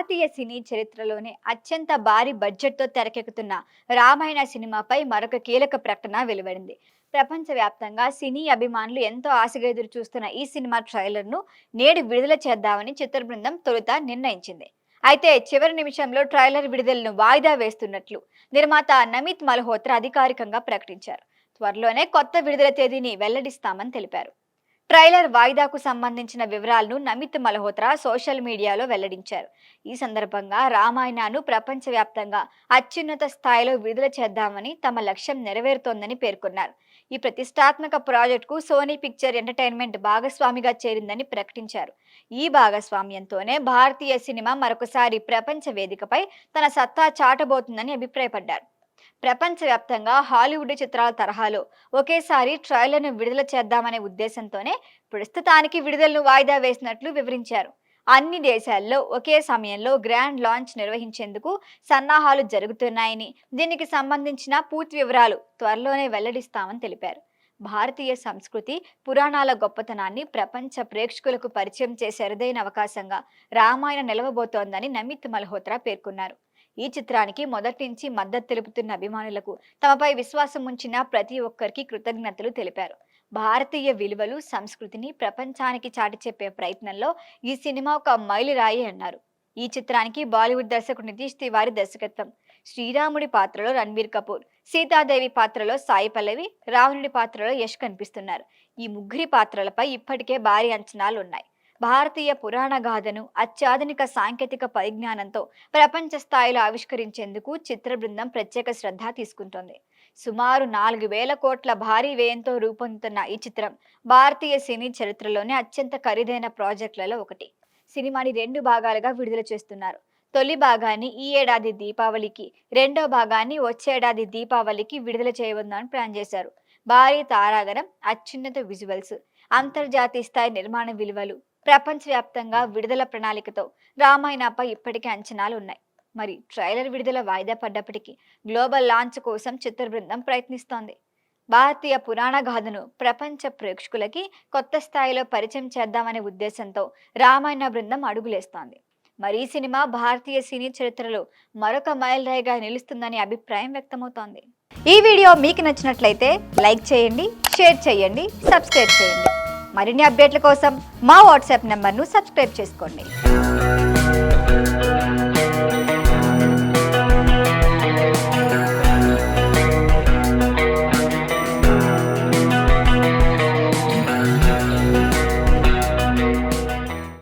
భారతీయ సినీ చరిత్రలోనే అత్యంత భారీ బడ్జెట్‌తో తెరకెక్కుతున్న 'రామాయణ' సినిమాపై మరొక కీలక ప్రకటన వెలువడింది. ప్రపంచవ్యాప్తంగా సినీ అభిమానులు ఎంతో ఆశగా ఎదురు చూస్తున్న ఈ సినిమా ట్రైలర్‌ను నేడు విడుదల చేద్దామని చిత్ర బృందం తొలుత నిర్ణయించింది. అయితే చివరి నిమిషంలో ట్రైలర్ విడుదలను వాయిదా వేస్తున్నట్లు నిర్మాత నమిత్ మల్హోత్రా అధికారికంగా ప్రకటించారు. త్వరలోనే కొత్త విడుదల తేదీని వెల్లడిస్తామని తెలిపారు. ట్రైలర్ వాయిదాకు సంబంధించిన వివరాలను నమిత్ మల్హోత్రా సోషల్ మీడియాలో వెల్లడించారు. ఈ సందర్భంగా రామాయణను ప్రపంచవ్యాప్తంగా అత్యున్నత స్థాయిలో విడుదల చేద్దామని తమ లక్ష్యం నెరవేరుతోందని పేర్కొన్నారు. ఈ ప్రతిష్టాత్మక ప్రాజెక్టుకు సోనీ పిక్చర్ ఎంటర్టైన్మెంట్ భాగస్వామిగా చేరిందని ప్రకటించారు. ఈ భాగస్వామ్యంతోనే భారతీయ సినిమా మరొకసారి ప్రపంచ వేదికపై తన సత్తా చాటబోతుందని అభిప్రాయపడ్డారు. ప్రపంచవ్యాప్తంగా హాలీవుడ్ చిత్రాల తరహాలో ఒకేసారి ట్రైలర్ను విడుదల చేద్దామనే ఉద్దేశంతోనే ప్రస్తుతానికి విడుదలను వాయిదా వేసినట్లు వివరించారు. అన్ని దేశాల్లో ఒకే సమయంలో గ్రాండ్ లాంచ్ నిర్వహించేందుకు సన్నాహాలు జరుగుతున్నాయని, దీనికి సంబంధించిన పూర్తి వివరాలు త్వరలోనే వెల్లడిస్తామని తెలిపారు. భారతీయ సంస్కృతి, పురాణాల గొప్పతనాన్ని ప్రపంచ ప్రేక్షకులకు పరిచయం చేసే అరుదైన అవకాశంగా రామాయణ నిలవబోతోందని నమిత్ మల్హోత్రా పేర్కొన్నారు. ఈ చిత్రానికి మొదటి నుంచి మద్దతు తెలుపుతున్న అభిమానులకు, తమపై విశ్వాసం ఉంచిన ప్రతి ఒక్కరికి కృతజ్ఞతలు తెలిపారు. భారతీయ విలువలు, సంస్కృతిని ప్రపంచానికి చాటి చెప్పే ప్రయత్నంలో ఈ సినిమా ఒక మైలురాయి అన్నారు. ఈ చిత్రానికి బాలీవుడ్ దర్శకుడు నితీష్ తివారీ దర్శకత్వం. శ్రీరాముడి పాత్రలో రణ్బీర్ కపూర్, సీతాదేవి పాత్రలో సాయి పల్లవి, రావణుడి పాత్రలో యష్ కనిపిస్తున్నారు. ఈ ముగ్గురి పాత్రలపై ఇప్పటికే భారీ అంచనాలు ఉన్నాయి. భారతీయ పురాణ గాథను అత్యాధునిక సాంకేతిక పరిజ్ఞానంతో ప్రపంచ స్థాయిలో ఆవిష్కరించేందుకు చిత్ర బృందం ప్రత్యేక శ్రద్ధ తీసుకుంటోంది. సుమారు 4,000 కోట్ల భారీ వ్యయంతో రూపొందుతున్న ఈ చిత్రం భారతీయ సినీ చరిత్రలోనే అత్యంత ఖరీదైన ప్రాజెక్టులలో ఒకటి. సినిమాని 2 భాగాలుగా విడుదల చేస్తున్నారు. తొలి భాగాన్ని ఈ ఏడాది దీపావళికి, రెండో భాగాన్ని వచ్చే ఏడాది దీపావళికి విడుదల చేయవద్దని ప్లాన్ చేశారు. భారీ తారాగణం, అత్యున్నత విజువల్స్, అంతర్జాతీయ స్థాయి నిర్మాణ విలువలు, ప్రపంచవ్యాప్తంగా విడుదల ప్రణాళికతో రామాయణపై ఇప్పటికే అంచనాలు ఉన్నాయి. మరి ట్రైలర్ విడుదల వాయిదా పడ్డప్పటికీ గ్లోబల్ లాంచ్ కోసం చిత్ర బృందం ప్రయత్నిస్తోంది. భారతీయ పురాణ గాథను ప్రపంచ ప్రేక్షకులకి కొత్త స్థాయిలో పరిచయం చేద్దామనే ఉద్దేశంతో రామాయణ బృందం అడుగులేస్తోంది. మరి ఈ సినిమా భారతీయ సినీ చరిత్రలో మరొక మైలురాయిగా నిలుస్తుందని అభిప్రాయం వ్యక్తమవుతోంది. ఈ వీడియో మీకు నచ్చినట్లయితే లైక్ చేయండి, షేర్ చేయండి, సబ్స్క్రైబ్ చేయండి. మరిన్ని అప్డేట్ల కోసం మా వాట్సాప్ నెంబర్ను సబ్స్క్రైబ్ చేసుకోండి.